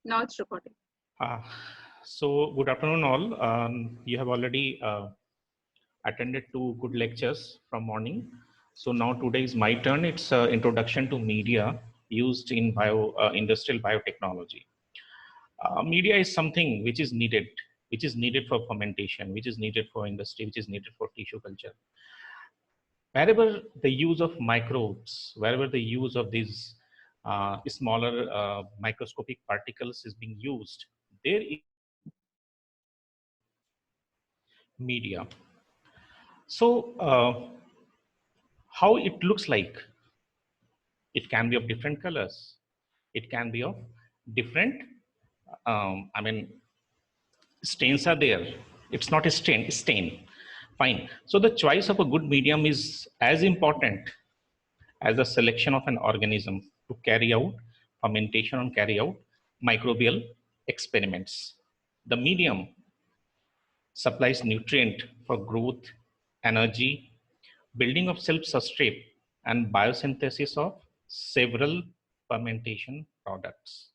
Now it's recording. Uh, so good afternoon all. You have already attended two good lectures from morning. So now today is my turn. It's introduction to media used in industrial biotechnology. Media is something which is needed for fermentation, which is needed for industry, which is needed for tissue culture. Wherever the use of microbes, wherever the use of these smaller microscopic particles is being used, there is media. So how it looks like? It can be of different colors. It can be of different, I mean, stains are there. It's not a stain. Fine. So the choice of a good medium is as important as the selection of an organism to carry out fermentation and carry out microbial experiments. The medium supplies nutrient for growth, energy, building of self-substrate, and biosynthesis of several fermentation products.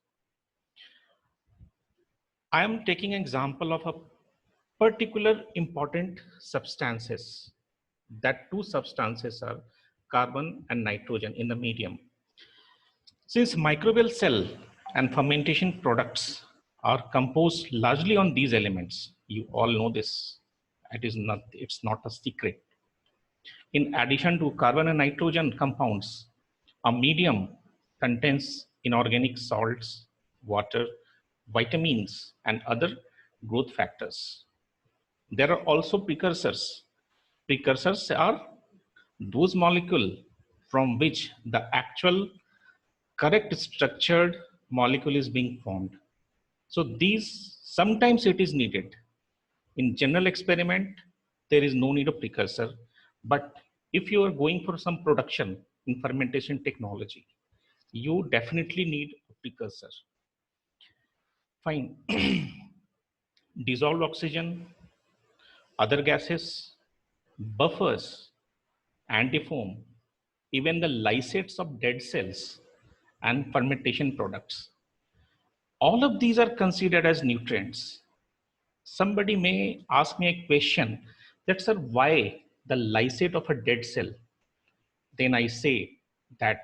I am taking an example of a particular important substances. That two substances are carbon and nitrogen in the medium. Since microbial cell and fermentation products are composed largely on these elements, you all know this. It's not a secret. In addition to carbon and nitrogen compounds, a medium contains inorganic salts, water, vitamins, and other growth factors. There are also precursors. Precursors are those molecules from which the actual correct structured molecule is being formed. So these, sometimes it is needed. In general experiment, there is no need of precursor. But if you are going for some production in fermentation technology, you definitely need a precursor. Fine. Dissolved oxygen, other gases, buffers, antifoam, even the lysates of dead cells and fermentation products. All of these are considered as nutrients. Somebody may ask me a question that, sir, why the lysate of a dead cell? Then I say that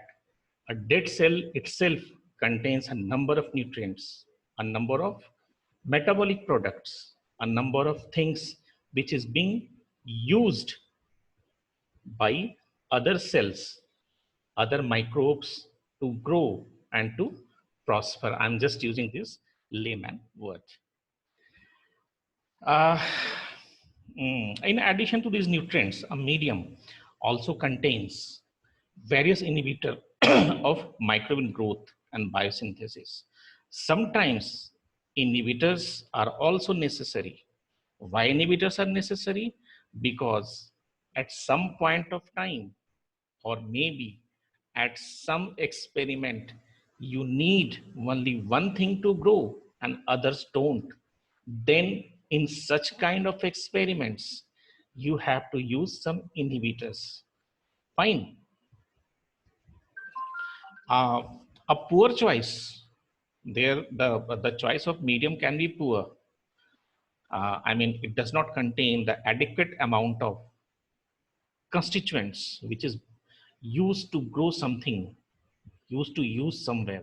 a dead cell itself contains a number of nutrients, a number of metabolic products, a number of things which is being used by other cells, other microbes to grow and to prosper. I'm just using this layman word. Uh, in addition to these nutrients, a medium also contains various inhibitor of microbial growth and biosynthesis. Sometimes inhibitors are also necessary. Why inhibitors are necessary? Because at some point of time, or maybe at some experiment, you need only one thing to grow and others don't. Then in such kind of experiments, you have to use some inhibitors. Fine. Uh, a poor choice, there the choice of medium can be poor. I mean, it does not contain the adequate amount of constituents which is used to grow something, used to use somewhere.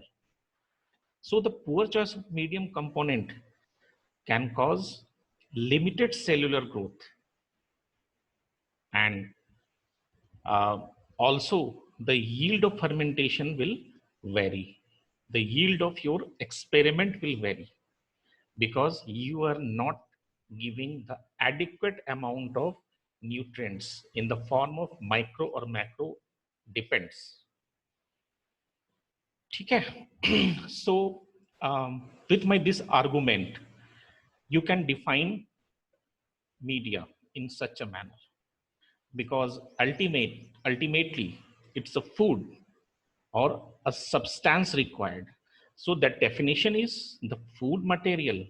So the poor choice of medium component can cause limited cellular growth, and uh, also the yield of fermentation will vary. The yield of your experiment will vary because you are not giving the adequate amount of nutrients in the form of micro or macro, depends. Okay. So with my this argument, you can define media in such a manner, because ultimately it's a food or a substance required. So that definition is the food material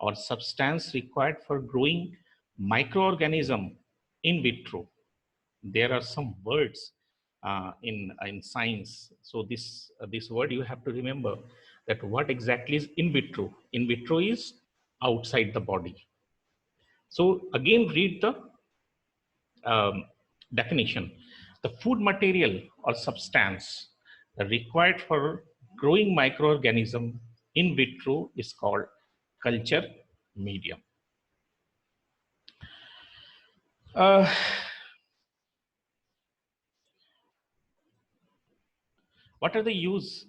or substance required for growing microorganism in vitro. There are some words in science. So this word you have to remember, that what exactly is in vitro. In vitro is outside the body. So again, read the definition. The food material or substance required for growing microorganism in vitro is called culture medium. What are the uses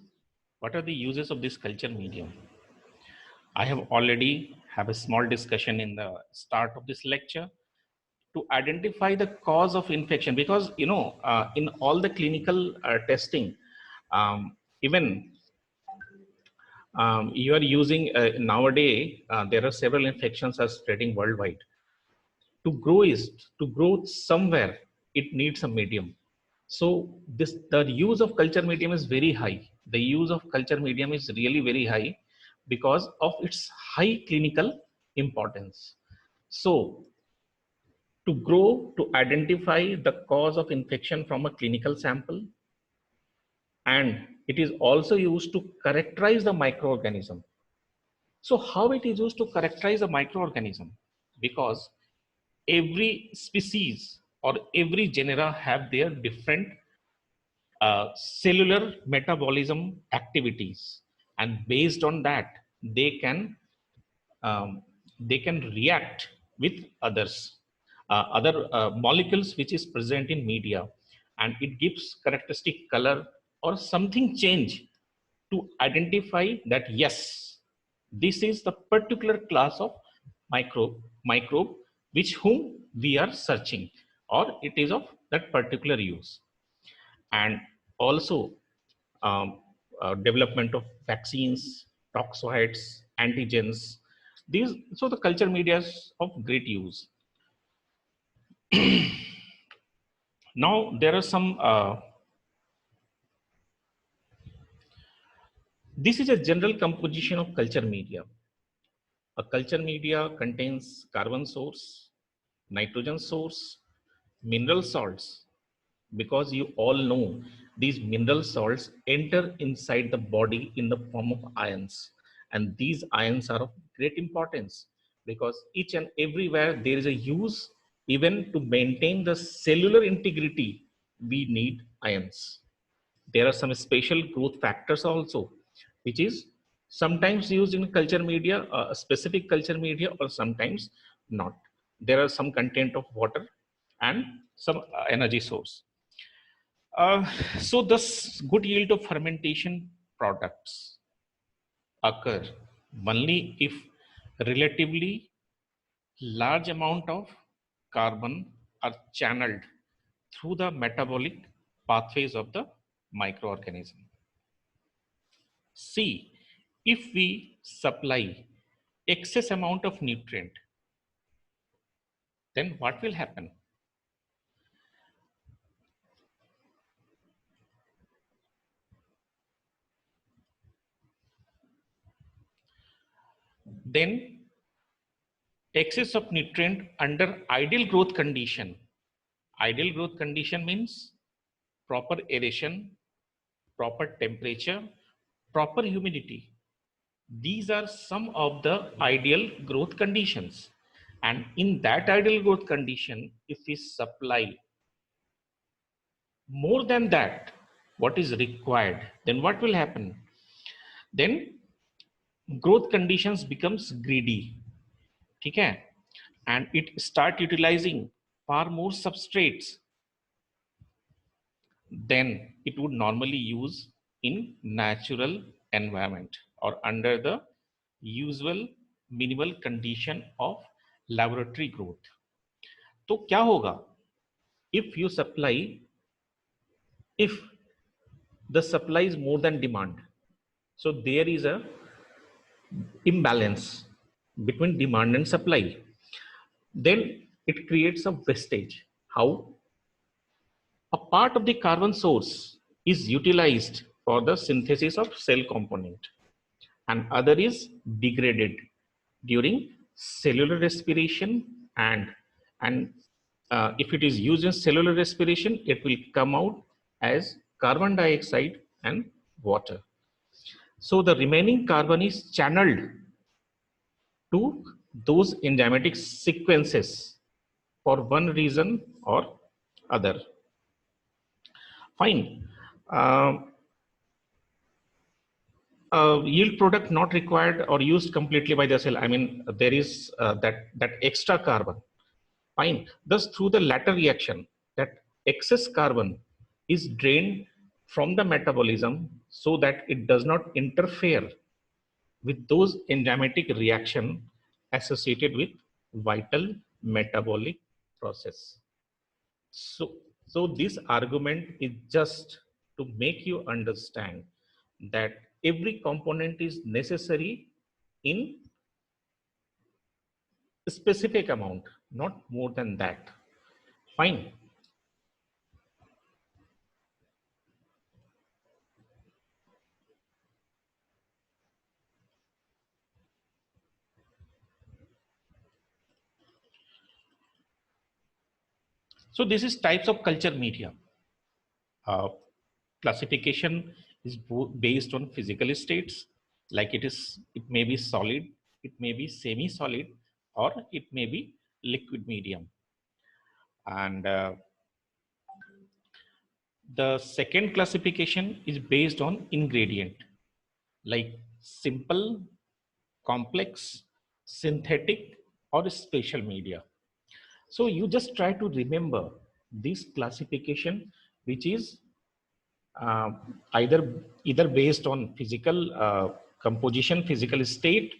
of this culture medium? I have already have a small discussion in the start of this lecture to identify the cause of infection, because in all the clinical testing, even you are using nowadays there are several infections are spreading worldwide. To grow somewhere, it needs a medium. So the use of culture medium is very high. The use of culture medium is really very high because of its high clinical importance. So to identify the cause of infection from a clinical sample, and it is also used to characterize the microorganism. So how it is used to characterize a microorganism? Because every species or every genera have their different cellular metabolism activities, and based on that um, they can react with other molecules which is present in media, and it gives characteristic color or something change to identify that yes, this is the particular class of microbe which whom we are searching, or it is of that particular use. And also development of vaccines, toxoids, antigens. So the culture media is of great use. Now there are some. This is a general composition of culture media. A culture media contains carbon source, nitrogen source, mineral salts, because you all know these mineral salts enter inside the body in the form of ions, and these ions are of great importance because each and everywhere there is a use. Even to maintain the cellular integrity, we need ions. There are some special growth factors also, which is sometimes used in culture media, specific culture media, or sometimes not. There are some content of water and some energy source. Uh, so thus good yield of fermentation products occur only if relatively large amount of carbon are channeled through the metabolic pathways of the microorganism. C, if we supply excess amount of nutrient, then what will happen? Then excess of nutrient under ideal growth condition. Ideal growth condition means proper aeration, proper temperature, proper humidity. These are some of the ideal growth conditions. And in that ideal growth condition, if we supply more than that, what is required, then what will happen? Then growth conditions becomes greedy. Okay? And it start utilizing far more substrates than it would normally use in natural environment or under the usual minimal condition of laboratory growth. तो क्या होगा? If you supply, if the supply is more than demand, so there is a imbalance between demand and supply, then it creates a wastage. How? A part of the carbon source is utilized for the synthesis of cell component, and other is degraded during cellular respiration, and if it is used in cellular respiration, it will come out as carbon dioxide and water. So the remaining carbon is channeled to those enzymatic sequences for one reason or other. Fine. Yield product not required or used completely by the cell. I mean, there is that extra carbon. Fine. Thus, through the latter reaction, that excess carbon is drained from the metabolism so that it does not interfere with those enzymatic reaction associated with vital metabolic process. So this argument is just to make you understand that every component is necessary in a specific amount, not more than that. Fine. So this is types of culture media. Classification is based on physical states, like it may be solid, it may be semi-solid, or it may be liquid medium. And the second classification is based on ingredient, like simple, complex, synthetic, or special media. So you just try to remember this classification, which is uh, either based on physical composition, physical state,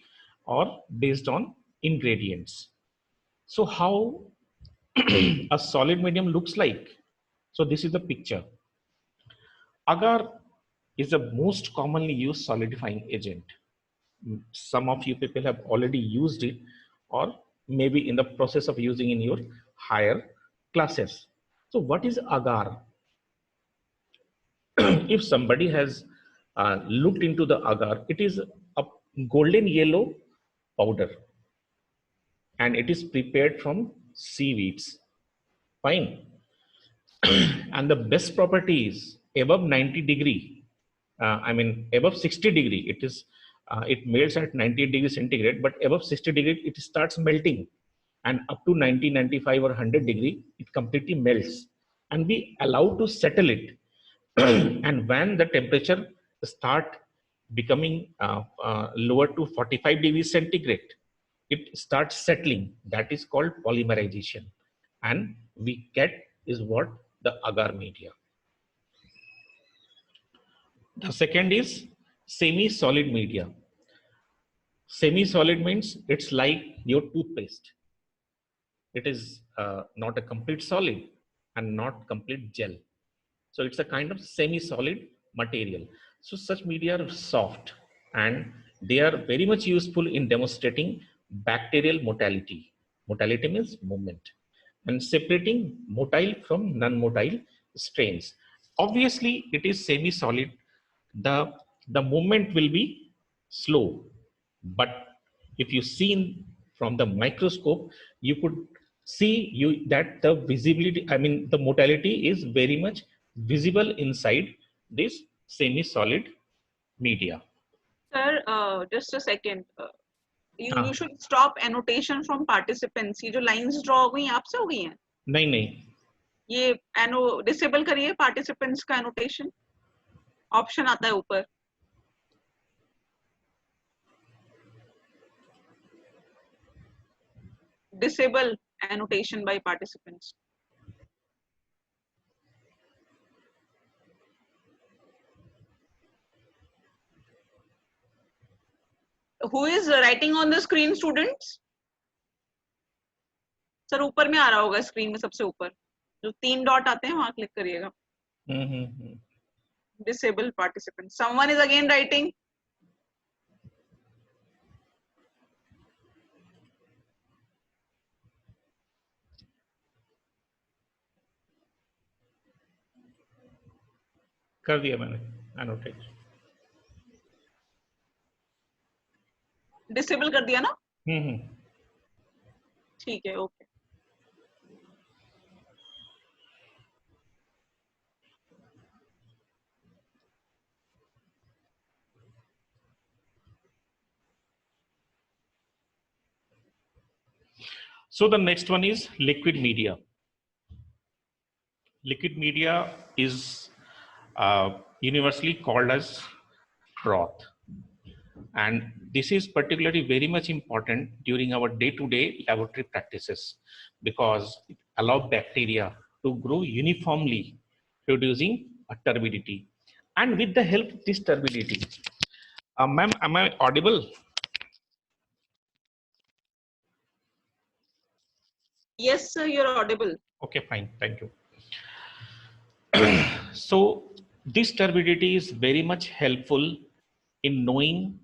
or based on ingredients. So how a solid medium looks like? So this is the picture. Agar is the most commonly used solidifying agent. Some of you people have already used it, or maybe in the process of using in your higher classes. So what is agar? If somebody has looked into the agar, it is a golden yellow powder and it is prepared from seaweeds. Fine. And the best property is above 90 degree, above 60 degree, it melts at 98 degrees centigrade, but above 60 degree, it starts melting. And up to 90, 95 or 100 degree, it completely melts. And we allow to settle it. And when the temperature start becoming lower to 45 degrees centigrade, it starts settling. That is called polymerization. And we get is what the agar media. The second is semi-solid media. Semi-solid means it's like your toothpaste. It is not a complete solid and not complete gel. So it's a kind of semi-solid material. So such media are soft and they are very much useful in demonstrating bacterial motility. Motility means movement, and separating motile from non-motile strains. Obviously, it is semi-solid. The, the movement will be slow, but if you see from the microscope, you could see that the visibility, the motility is very much visible inside this semi-solid media. Sir, just a second. You हाँ, should stop annotation from participants. ये जो lines draw हो गई आपसे हो गई हैं? नहीं ये disable करिए participants का annotation. Option आता है ऊपर. Disable annotation by participants. Who is writing on the screen, students? Sir ऊपर में आ रहा होगा स्क्रीन में सबसे ऊपर जो 3 डॉट आते हैं वहां क्लिक करिएगा. Disable participants. Someone is again writing. कर दिया मैंने annotate. Disable कर दिया ना? ठीक है, okay. So the next one is liquid media. Liquid media is universally called as broth. And this is particularly very much important during our day-to-day laboratory practices because it allows bacteria to grow uniformly, producing a turbidity. And with the help of this turbidity, ma'am, am I audible? Yes, sir, you're audible. Okay, fine, thank you. So this turbidity is very much helpful in knowing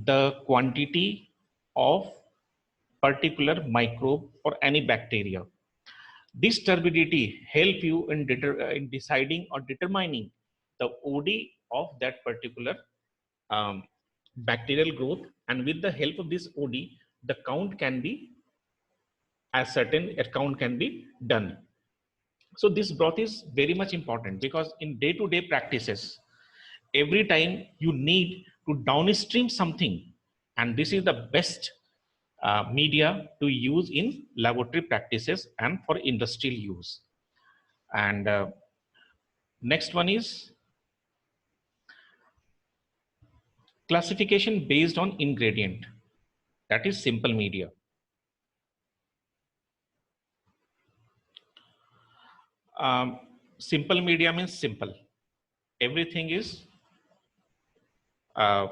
the quantity of particular microbe or any bacteria. This turbidity help you in deciding or determining the OD of that particular um, bacterial growth, and with the help of this OD, the count can be a count can be done. So this broth is very much important because in day-to-day practices, every time you need to downstream something, and this is the best media to use in laboratory practices and for industrial use. And next one is classification based on ingredient. That is simple media. Simple media means simple. Everything is uh,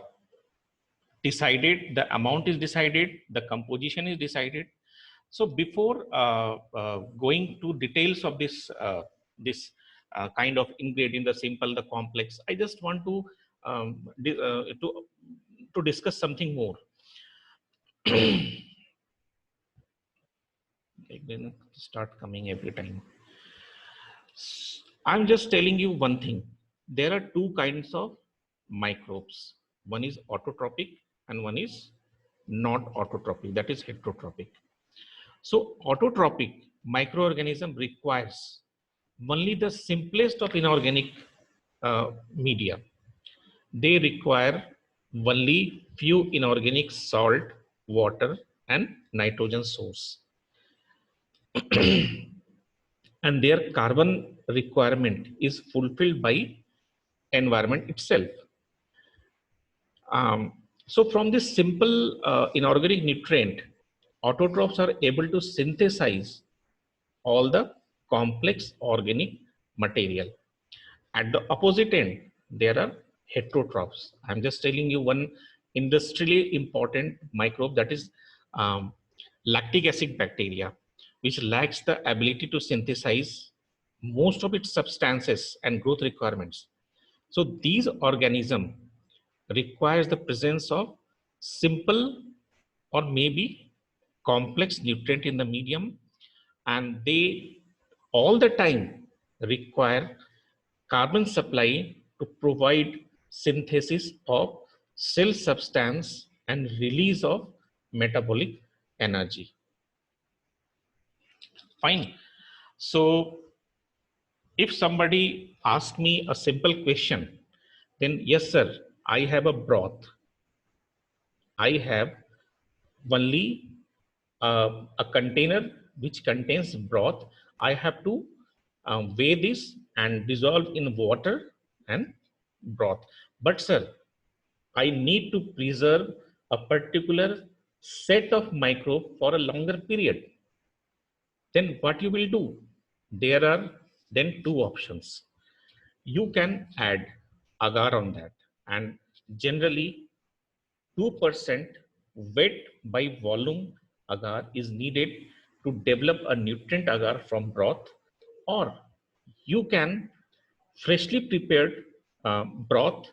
decided, the amount is decided, the composition is decided. So before going to details of this kind of ingredient, the simple, the complex, I just want to to discuss something more. Then start coming every time. I'm just telling you one thing. There are two kinds of microbes. One is autotrophic and one is not autotrophic, that is heterotrophic. So autotrophic microorganism requires only the simplest of inorganic media. They require only few inorganic salt, water, and nitrogen source. And their carbon requirement is fulfilled by environment itself. So from this simple inorganic nutrient, autotrophs are able to synthesize all the complex organic material. At the opposite end, there are heterotrophs. I'm just telling you one industrially important microbe, that is lactic acid bacteria, which lacks the ability to synthesize most of its substances and growth requirements. So these organisms requires the presence of simple or maybe complex nutrient in the medium, and they all the time require carbon supply to provide synthesis of cell substance and release of metabolic energy. Fine. So if somebody asks me a simple question, then yes, sir, I have a broth. I have only a container which contains broth. I have to weigh this and dissolve in water and broth. But sir, I need to preserve a particular set of microbe for a longer period. Then what you will do? There are then two options. You can add agar on that, and generally 2% wet by volume agar is needed to develop a nutrient agar from broth, or you can freshly prepared broth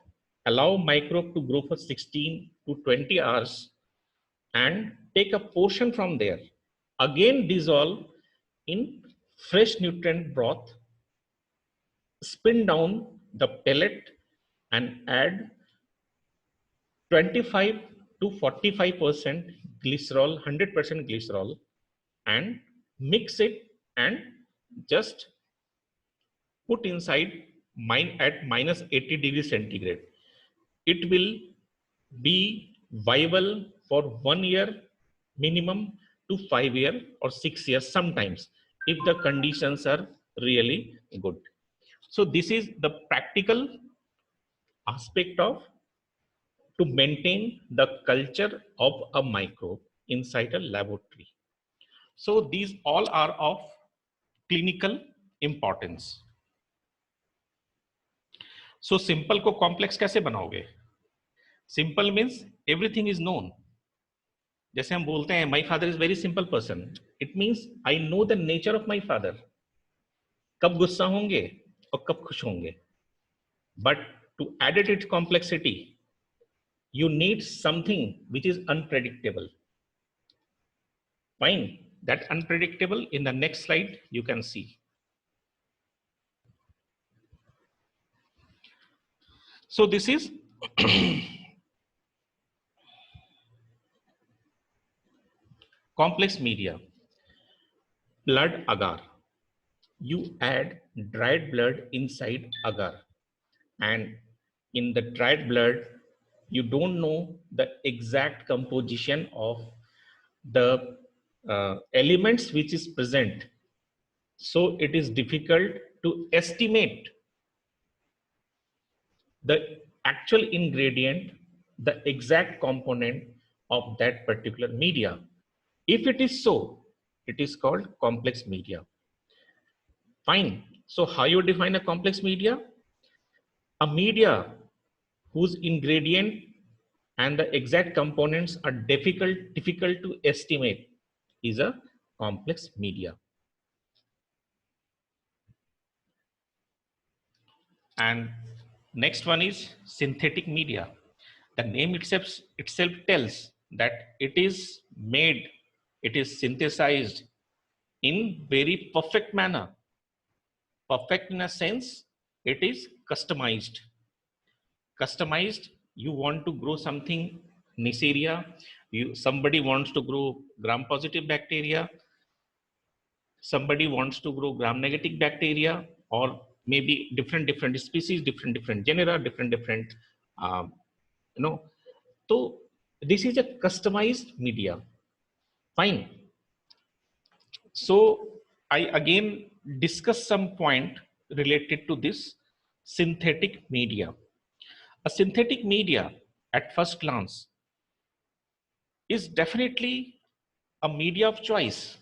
allow microbe to grow for 16 to 20 hours and take a portion from there, again dissolve in fresh nutrient broth, spin down the pellet and add 25 to 45% glycerol, 100% glycerol, and mix it and just put inside mine at minus 80 degrees centigrade. It will be viable for 1 year minimum to 5 years or 6 years sometimes, if the conditions are really good. So this is the practical aspect of to maintain the culture of a microbe inside a laboratory. So these all are of clinical importance. So simple को complex कैसे बनाओगे? Simple means everything is known. जैसे हम बोलते हैं my father is very simple person. It means I know the nature of my father. कब गुस्सा होंगे और कब खुश होंगे. But to add it its complexity, you need something which is unpredictable. Fine. That unpredictable in the next slide you can see. So this is complex media. Blood agar. You add dried blood inside agar, and in the dried blood you don't know the exact composition of the elements which is present, so it is difficult to estimate the actual ingredient, the exact component of that particular media. If it is so, it is called complex media. Fine. So how you define a complex media? A media whose ingredient and the exact components are difficult to estimate is a complex media. And next one is synthetic media. The name itself tells that it is made, it is synthesized in very perfect manner. Perfect in a sense, it is customized. Customized, you want to grow something Neisseria, somebody wants to grow gram positive bacteria, somebody wants to grow gram negative bacteria, or maybe different species, different genera, different you know. So this is a customized media. Fine. So I again discuss some point related to this synthetic media. A synthetic media at first glance is definitely a media of choice,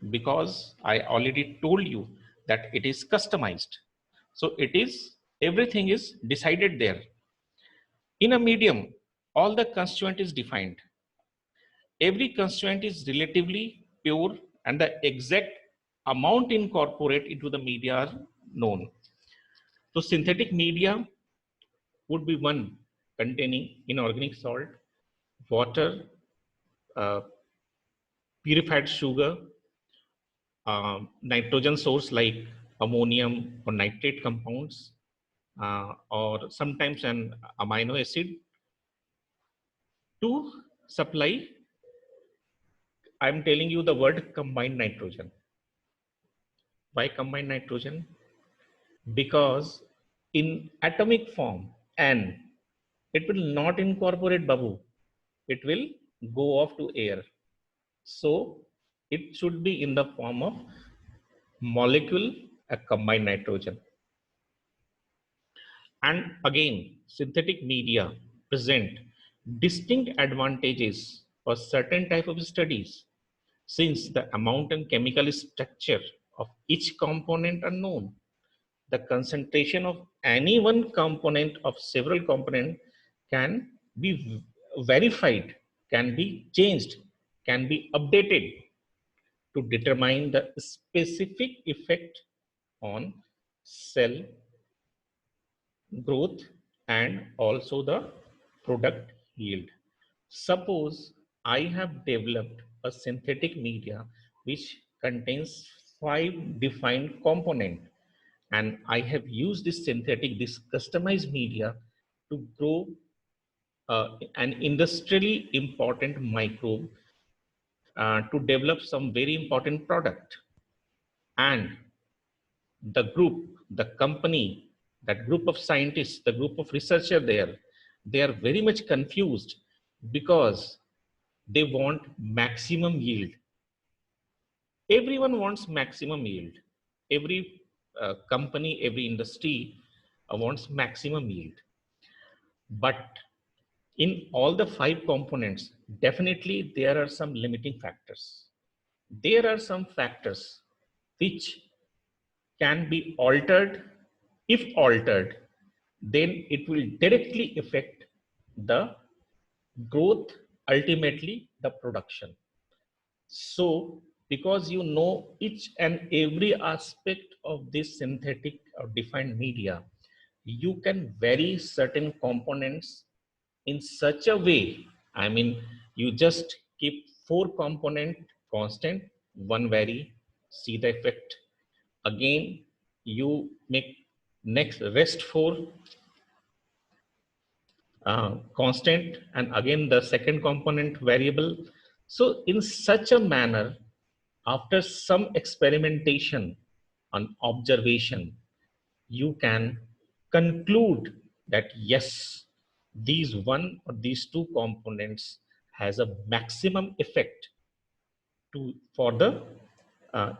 because I already told you that it is customized. So it is, everything is decided there. In a medium, all the constituent is defined. Every constituent is relatively pure and the exact amount incorporated into the media are known. So synthetic media would be one containing inorganic salt, water, purified sugar, nitrogen source like ammonium or nitrate compounds, or sometimes an amino acid to supply. I'm telling you the word combined nitrogen. Why combined nitrogen? Because in atomic form, N, it will not incorporate Babu. It will go off to air. So it should be in the form of molecule, a combined nitrogen. And again, synthetic media present distinct advantages for certain type of studies, since the amount and chemical structure of each component are known. The concentration of any one component of several components can be verified, can be changed, can be updated to determine the specific effect on cell growth and also the product yield. Suppose I have developed a synthetic media which contains 5 defined components, and I have used this customized media to grow an industrially important microbe to develop some very important product. And the group, the company, that group of scientists, the group of researchers there, they are very much confused because they want maximum yield. Everyone wants maximum yield. Every company, every industry wants maximum yield. But in all the 5 components, definitely there are some limiting factors. There are some factors which can be altered. If altered, then it will directly affect the growth, ultimately the production. So, because you know each and every aspect of this synthetic or defined media, you can vary certain components in such a way. I mean, you just keep 4 component constant, one vary, see the effect. Again, you make next rest 4 constant, and again the second component variable. So in such a manner, after some experimentation and observation, you can conclude that yes, these one or these 2 components has a maximum effect for the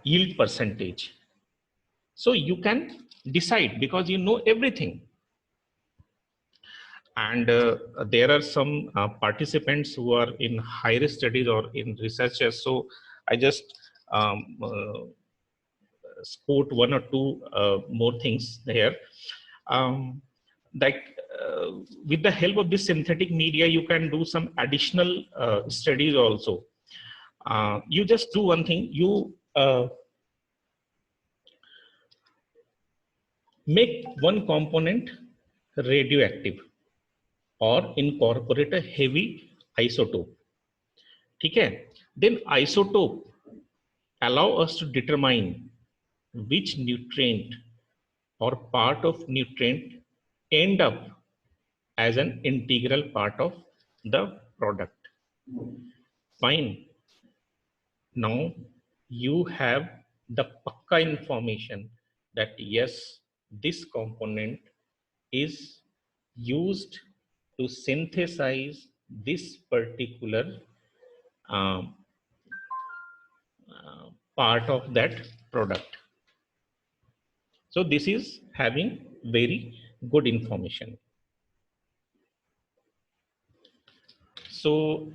yield percentage. So you can decide because you know everything. And there are some participants who are in higher studies or in researchers. So I just quote 1 or 2 more things here. Um, like with the help of this synthetic media, you can do some additional studies also. You just do one thing, you make one component radioactive or incorporate a heavy isotope. Okay? Then isotope allow us to determine which nutrient or part of nutrient end up as an integral part of the product. Fine. Now you have the pakka information that yes, this component is used to synthesize this particular um, part of that product. So this is having very good information. So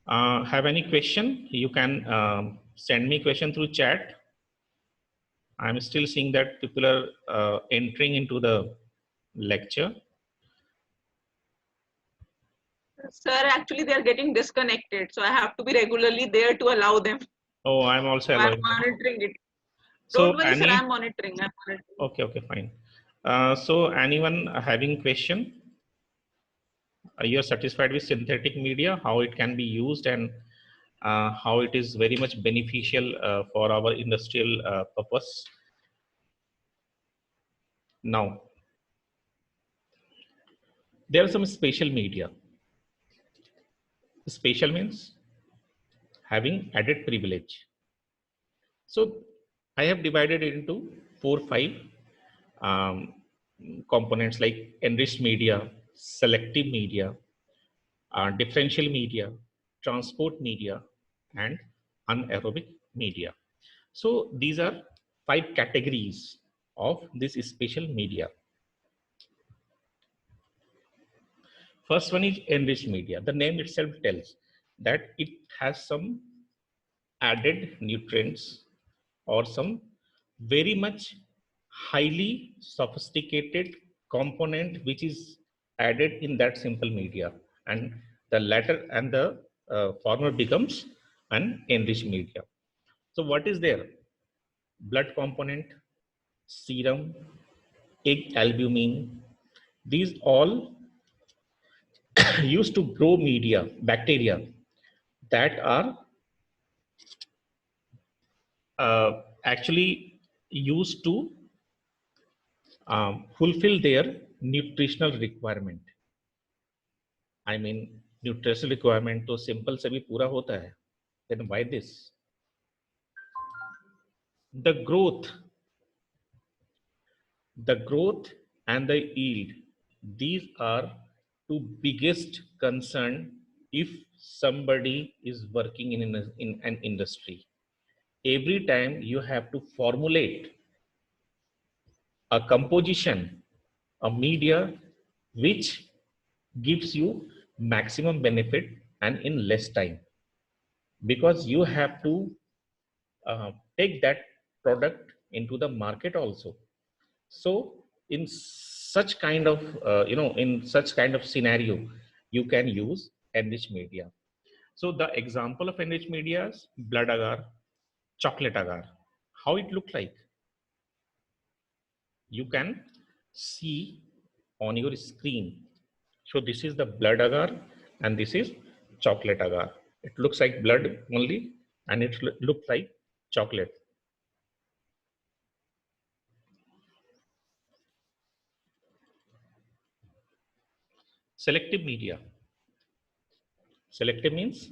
have any question? You can send me question through chat. I'm still seeing that people are entering into the lecture. Sir, actually they are getting disconnected, so I have to be regularly there to allow them. Oh, I'm also So I'm allowing. monitoring it. So Don't worry, sir, I'm monitoring. Okay, okay, fine. So anyone having question? You are satisfied with synthetic media, how it can be used, and how it is very much beneficial for our industrial purpose. Now, there are some special media. Special means having added privilege. So I have divided it into 4, 5 um, components like enriched media, selective media, differential media, transport media, and anaerobic media. So these are 5 categories of this special media. First one is enriched media. The name itself tells that it has some added nutrients or some very much highly sophisticated component which is added in that simple media, and the latter and the former becomes an enriched media. So what is there? Blood component, serum, egg albumin, these all used to grow media, bacteria that are actually used to fulfill their nutritional requirement. I mean, nutritional requirement तो simple से भी पूरा होता है. Then why this? The growth and the yield, these are 2 biggest concern if somebody is working in an industry, every time you have to formulate a composition, a media which gives you maximum benefit and in less time, because you have to take that product into the market also. So in such kind of in such kind of scenario, you can use enriched media. So the example of enriched media is blood agar, chocolate agar. How it look like? You can see on your screen. So this is the blood agar and this is chocolate agar. It looks like blood only and it looks like chocolate. Selective media. Selective means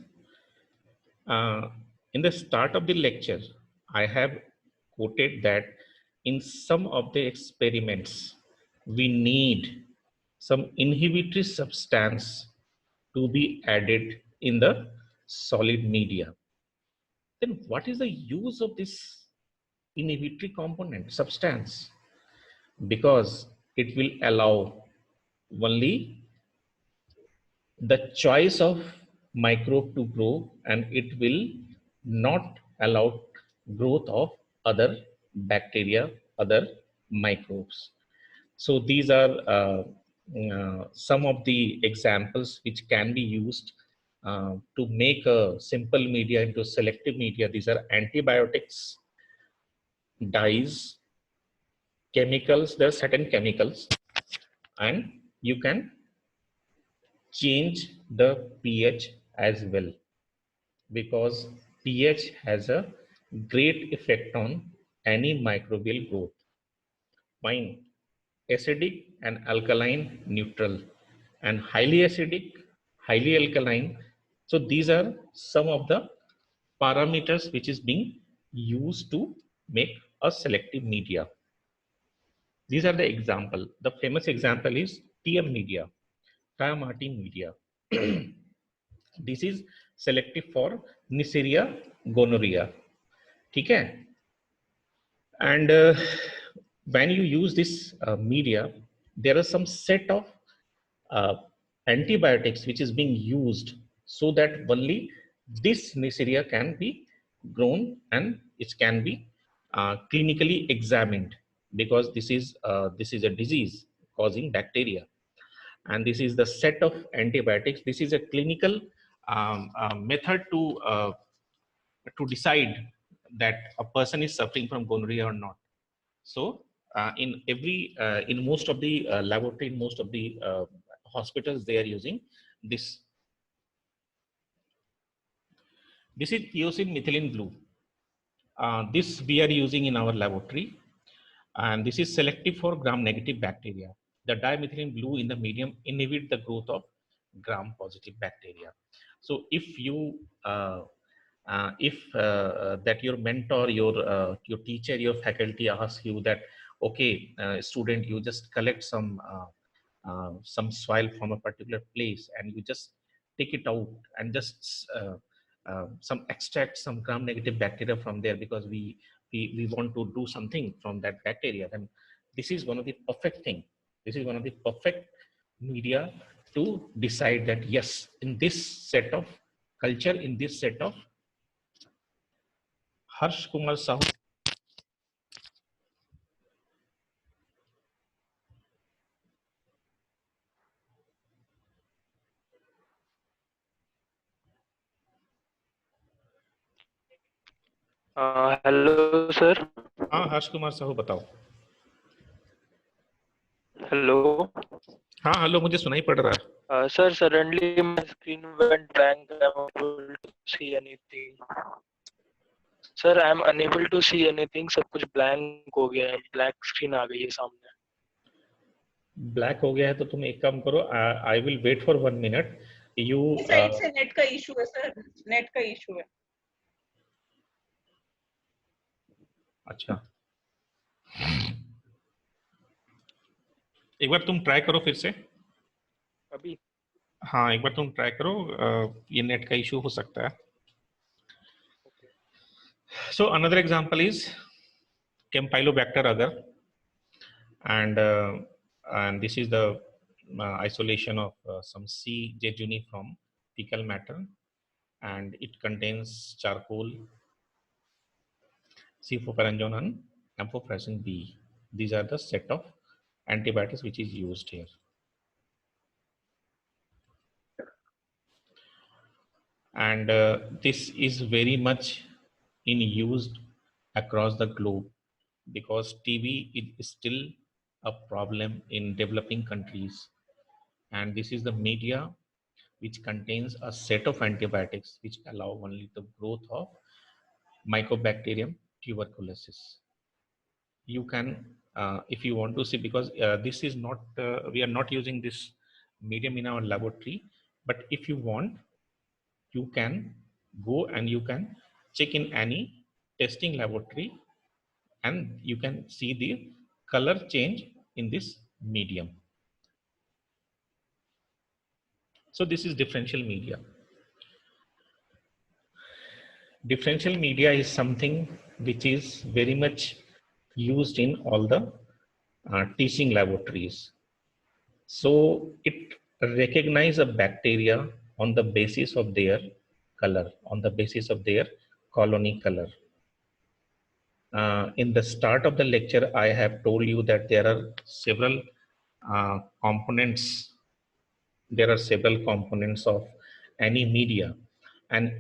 in the start of the lecture, I have quoted that in some of the experiments, we need some inhibitory substance to be added in the solid media. Then what is the use of this inhibitory component substance? Because it will allow only the choice of microbe to grow, and it will not allow growth of other bacteria, other microbes. So these are some of the examples which can be used to make a simple media into selective media. These are antibiotics, dyes, chemicals. There are certain chemicals, and you can change the pH as well, because pH has a great effect on any microbial growth. Fine. Acidic and alkaline, neutral, and highly acidic, highly alkaline. So these are some of the parameters which is being used to make a selective media. These are the example. The famous example is TM media, Triamartin media. This is selective for Neisseria gonorrhea. Okay? And when you use this media, there are some set of uh, antibiotics which is being used so that only this Neisseria can be grown and it can be clinically examined, because this is a disease causing bacteria, and this is the set of antibiotics. This is a clinical method to decide that a person is suffering from gonorrhea or not. So in most of the laboratory, in most of the hospitals, they are using this. This is eosin methylene blue. This we are using in our laboratory, and this is selective for gram-negative bacteria. The dimethylene blue in the medium inhibit the growth of gram-positive bacteria. So if that your mentor, your teacher, your faculty asks you that, okay, student, you just collect some soil from a particular place and you just take it out and just some extract some gram-negative bacteria from there, because we want to do something from that bacteria, then this is one of the perfect thing. This is one of the perfect media to decide that yes, in this set of culture, in this set of Harsh Kumar Sahu. Hello sir. हाँ हर्ष कुमार साहू बताओ। Hello. हाँ hello, मुझे सुनाई पड़ रहा है। Sir suddenly my screen went blank, I am unable to see anything. Sir I am unable to see anything, सब कुछ ब्लैंक हो गया है, ब्लैक स्क्रीन आ गई है सामने। ब्लैक हो गया है तो तुम एक काम करो, I will wait for 1 minute. You साइड से नेट का इशू है सर, नेट का इशू है। अच्छा, एक बार तुम ट्राई करो फिर से। अभी हाँ एक बार तुम ट्राई करो, ये नेट का इशू हो सकता है. So another example is Campylobacter agar, and this is the isolation of some C. jejuni from fecal matter, and it contains charcoal, C-foperazone, and amphotericin B. These are the set of antibiotics which is used here. And this is very much in used across the globe because TB is still a problem in developing countries, and this is the media which contains a set of antibiotics which allow only the growth of Mycobacterium tuberculosis. You can, if you want to see, because this is not, we are not using this medium in our laboratory, but if you want, you can go and you can check in any testing laboratory and you can see the color change in this medium. So this is differential media. Differential media is something which is very much used in all the teaching laboratories. So it recognizes a bacteria on the basis of their color, on the basis of their colony color. In the start of the lecture, I have told you that there are several components. There are several components of any media, and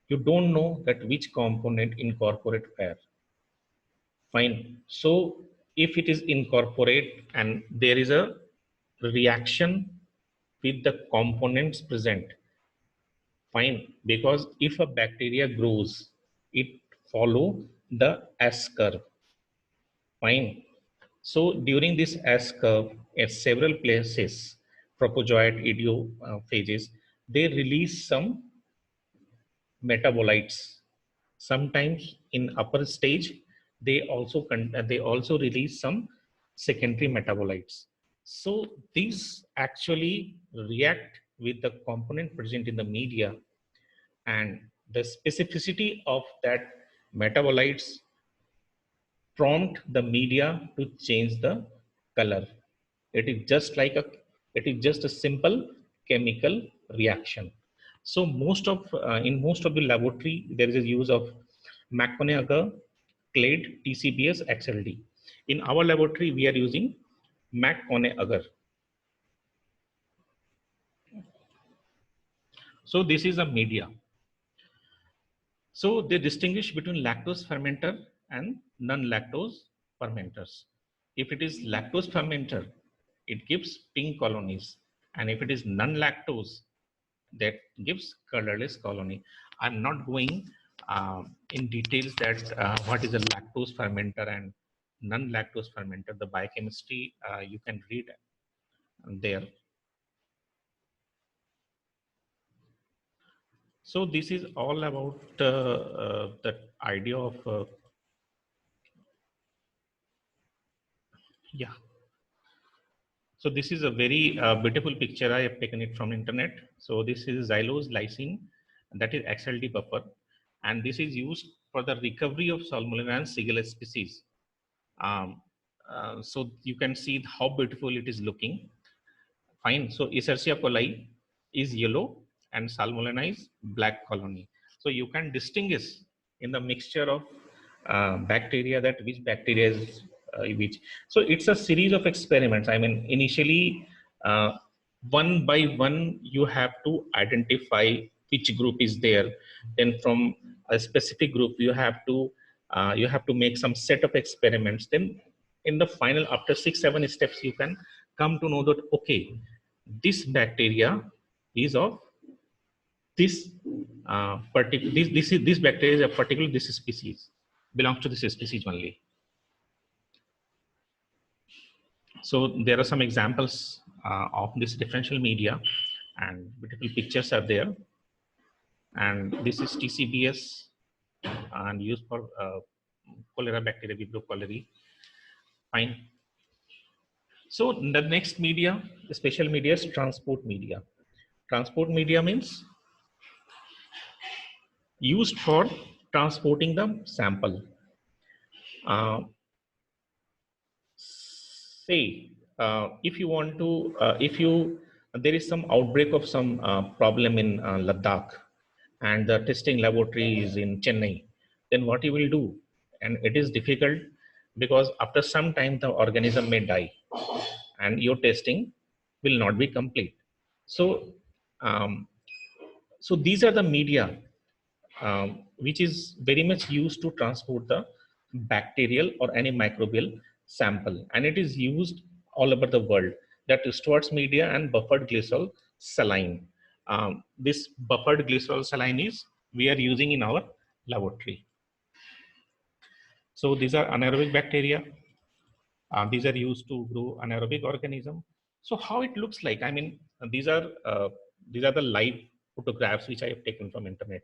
you don't know that which component incorporate where. Fine. So if it is incorporate and there is a reaction with the components present, fine, because if a bacteria grows, it follow the S curve. Fine. So during this S curve, at several places, propozoid idiophages, they release some metabolites. Sometimes in upper stage, they also release some secondary metabolites. So these actually react with the component present in the media, and the specificity of that metabolites prompt the media to change the color. It is just like it is just a simple chemical reaction. So in most of the laboratory, there is a use of McConney agar, clade, TCBS, XLD. In our laboratory, we are using McConney agar. So this is a media. So they distinguish between lactose fermenter and non-lactose fermenters. If it is lactose fermenter, it gives pink colonies, and if it is non-lactose, that gives colorless colony. I'm not going in details that what is a lactose fermenter and non-lactose fermenter. The biochemistry you can read there. So this is all about the idea of yeah. So this is a very beautiful picture. I have taken it from internet. So this is xylose lysine, that is XLD buffer, and this is used for the recovery of Salmonella and Shigella species. So you can see how beautiful it is looking. Fine. So Escherichia coli is yellow and Salmonella is black colony. So you can distinguish in the mixture of bacteria that which bacteria is which. So it's a series of experiments. I mean, initially, one by one, you have to identify which group is there. Then from a specific group, you have to make some set of experiments. Then in the final, after 6-7 steps, you can come to know that okay, this bacteria is of this particular this bacteria is a particular this species, belongs to this species only. So there are some examples of this differential media, and beautiful pictures are there. And this is TCBS and used for cholera bacteria, Vibrio cholerae. Fine. So the next media, the special media, is transport media. Transport media means used for transporting the sample. Say, if you want to, there is some outbreak of some problem in Ladakh, and the testing laboratory is in Chennai, then what you will do? And it is difficult because after some time the organism may die, and your testing will not be complete. So, so these are the media which is very much used to transport the bacterial or any microbial sample, and it is used all over the world. That is Stewart's media and buffered glycerol saline. This buffered glycerol saline is we are using in our laboratory. So these are anaerobic bacteria. These are used to grow anaerobic organism. So how it looks like? I mean, these are the live photographs which I have taken from internet.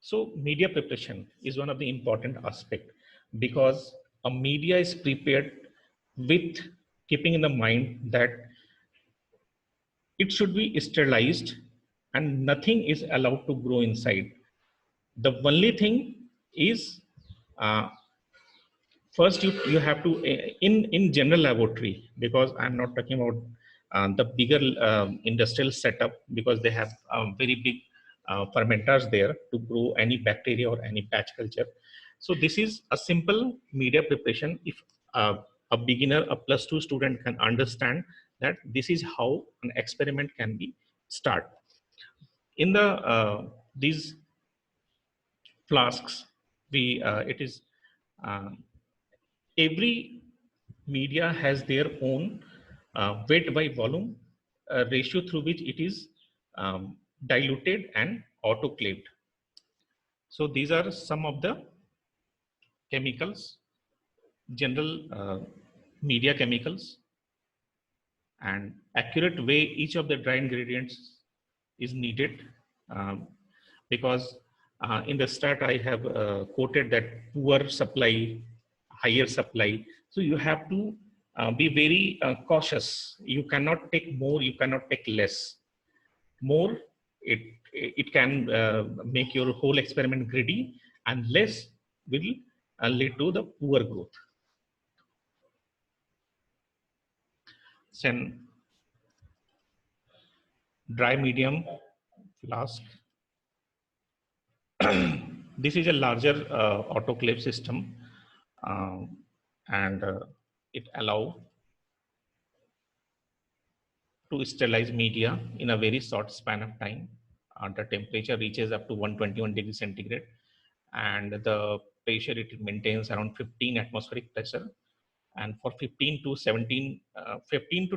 So media preparation is one of the important aspect, because a media is prepared with keeping in the mind that it should be sterilized and nothing is allowed to grow inside. The only thing is first you have to in general laboratory, because I'm not talking about the bigger industrial setup, because they have very big fermenters there to grow any bacteria or any patch culture. So this is a simple media preparation. If a beginner, a +2 student can understand that this is how an experiment can be start. In the these flasks, we it is every media has their own weight by volume ratio through which it is diluted and autoclaved. So these are some of the chemicals, general media chemicals, and accurate way each of the dry ingredients is needed, because in the start I have quoted that poor supply, higher supply. So you have to be very cautious. You cannot take more, you cannot take less. More, it can make your whole experiment greedy, and less will lead to the poor growth. Then dry medium flask. This is a larger autoclave system, and it allow to sterilize media in a very short span of time. The temperature reaches up to 121 degrees centigrade, and the pressure it maintains around 15 atmospheric pressure. And for 15 to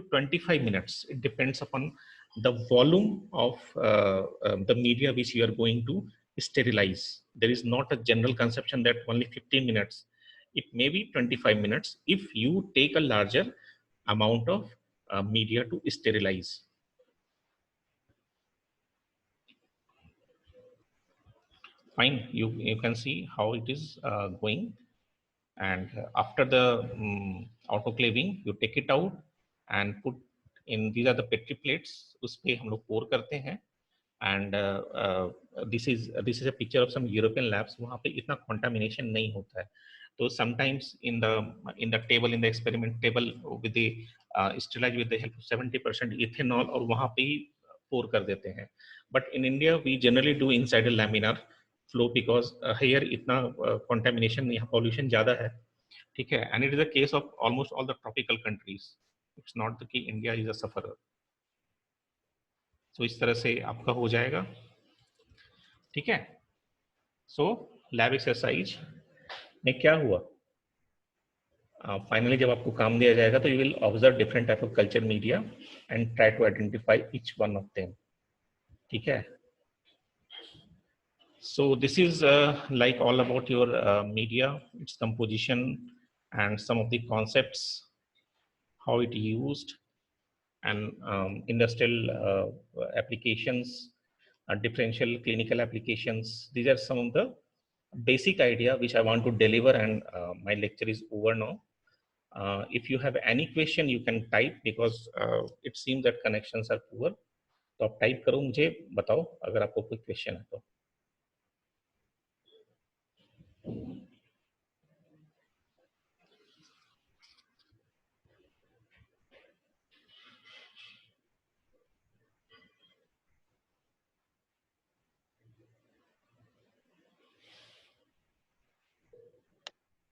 25 minutes, it depends upon the volume of the media which you are going to sterilize. There is not a general conception that only 15 minutes. It may be 25 minutes if you take a larger amount of media to sterilize. Fine, you can see how it is going. And after the autoclaving, you take it out and put in, these are the petri plates, उस पे हम लोग pour करते हैं. And this is a picture of some European labs. वहाँ पे इतना contamination नहीं होता है. So sometimes in the table, in the experiment table, with the sterilized with the help of 70% ethanol, और वहाँ पे ही pour कर देते हैं. But in India, we generally do inside a laminar flow, because here इतना contamination, यहाँ pollution ज़्यादा है, ठीक है. And it is a case of almost all the tropical countries. It's not the कि India is a sufferer. So इस तरह से आपका हो जाएगा, ठीक है. So lab exercise में क्या हुआ? Finally जब आपको काम दिया जाएगा तो you will observe different type of culture media and try to identify each one of them, ठीक है. So this is like all about your media, its composition, and some of the concepts, how it used, and industrial applications, differential clinical applications. These are some of the basic idea which I want to deliver, and my lecture is over now. If you have any question, you can type because it seems that connections are poor. तो आप type करो, मुझे बताओ अगर आपको कोई question है तो.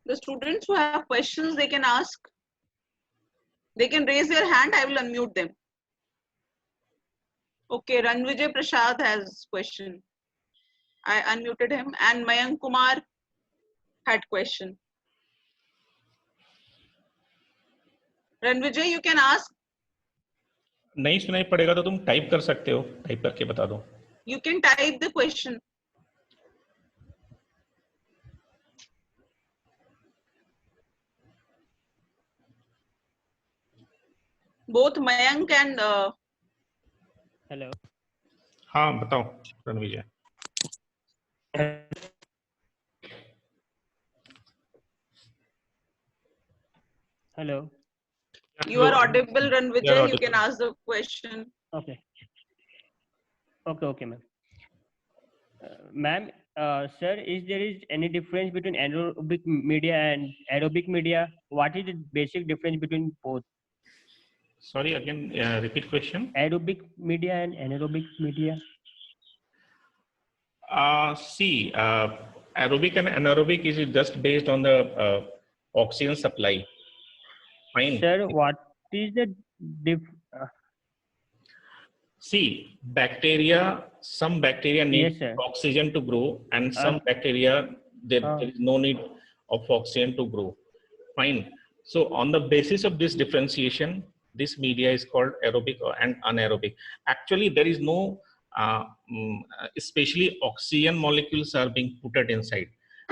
The students who have questions, they can ask. They can raise their hand. I will unmute them. Okay, Ranvijay Prasad has question. I unmuted him, and Mayank Kumar had question. Ranvijay, you can ask. नहीं सुनाई पड़ेगा तो तुम type कर सकते हो, type करके बता दो. You can type the question. Both Mayank and Hello. हाँ बताओ Ranvijay. Hello. you are audible, Ranvijay. You can ask the question. Okay. Okay, ma'am. Ma'am, sir, is there any difference between anaerobic media and aerobic media? What is the basic difference between both? Sorry, again, repeat question. Aerobic media and anaerobic media. See, aerobic and anaerobic is just based on the oxygen supply. Fine. Sir, what is the See, bacteria, some bacteria need Yes, oxygen to grow, and some bacteria, there is no need of oxygen to grow. Fine. So on the basis of this differentiation, this media is called aerobic and anaerobic. Actually, there is no, especially oxygen molecules are being put inside.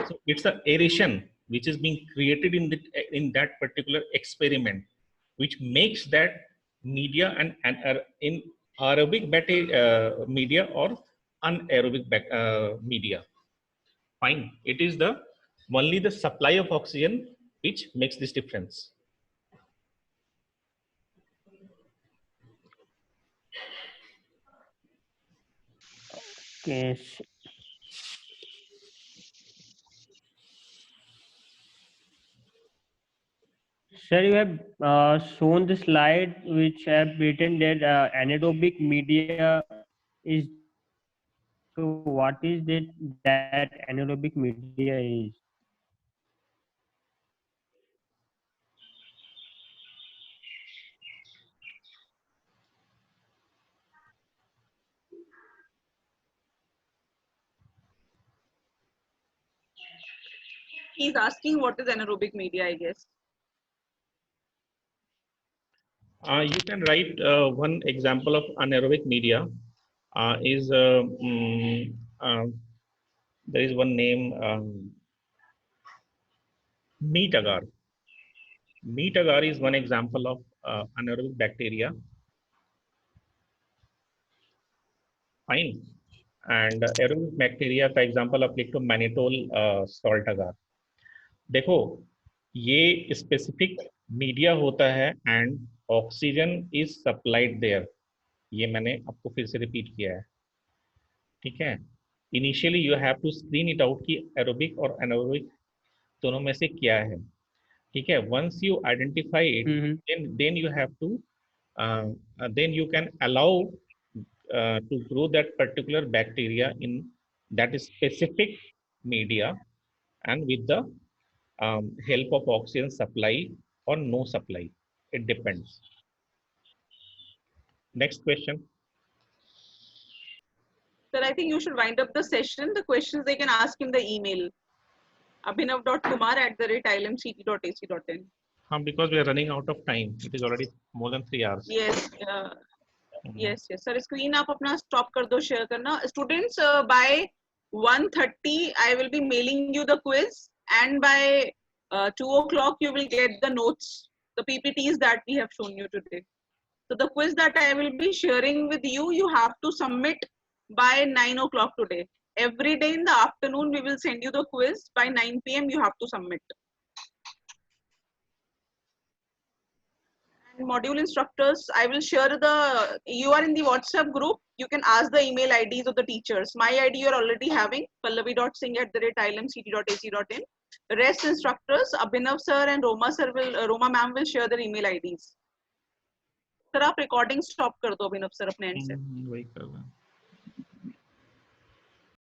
So it's the aeration which is being created in that particular experiment, which makes that media and in aerobic media or anaerobic media. Fine. It is the only the supply of oxygen which makes this difference. Okay. Sir, you have shown the slide which have written that anaerobic media is. So, what is that anaerobic media is? He's asking what is anaerobic media, I guess. You can write one example of anaerobic media is there is one name meat agar. Meat agar is one example of anaerobic bacteria. Fine. And aerobic bacteria का example आप लिख दो mannitol salt agar. देखो ये specific media होता है and oxygen is supplied there. ये मैंने आपको फिर से रिपीट किया है, ठीक है. Initially you have to screen it out कि एरोबिक और एनारोबिक दोनों में से क्या है, ठीक है. Once you identify it, then you have to then you can allow to grow that particular bacteria in that specific media and with the help of oxygen supply or no supply. It depends. Next question. Sir, I think you should wind up the session. The questions they can ask in the email. abhinav.kumar@ilmct.ac.in. Because we are running out of time. It is already more than 3 hours. Yes. Yes. Sir, screen आप अपना stop कर दो, share करना. Students, by 1:30 I will be mailing you the quiz, and by 2 o'clock you will get the notes, the PPTs that we have shown you today. So the quiz that I will be sharing with you, you have to submit by 9 o'clock today. Every day in the afternoon, we will send you the quiz. By 9 p.m. you have to submit. module instructors, I will share you are in the WhatsApp group. You can ask the email IDs of the teachers. My ID you are already having, pallavi.singh@ilmct.ac.in. Rest instructors, Abhinav sir and Roma ma'am will share their email IDs. Sir, आप recording stop कर दो अभिनव sir अपने end से. वही कर रहा हूँ.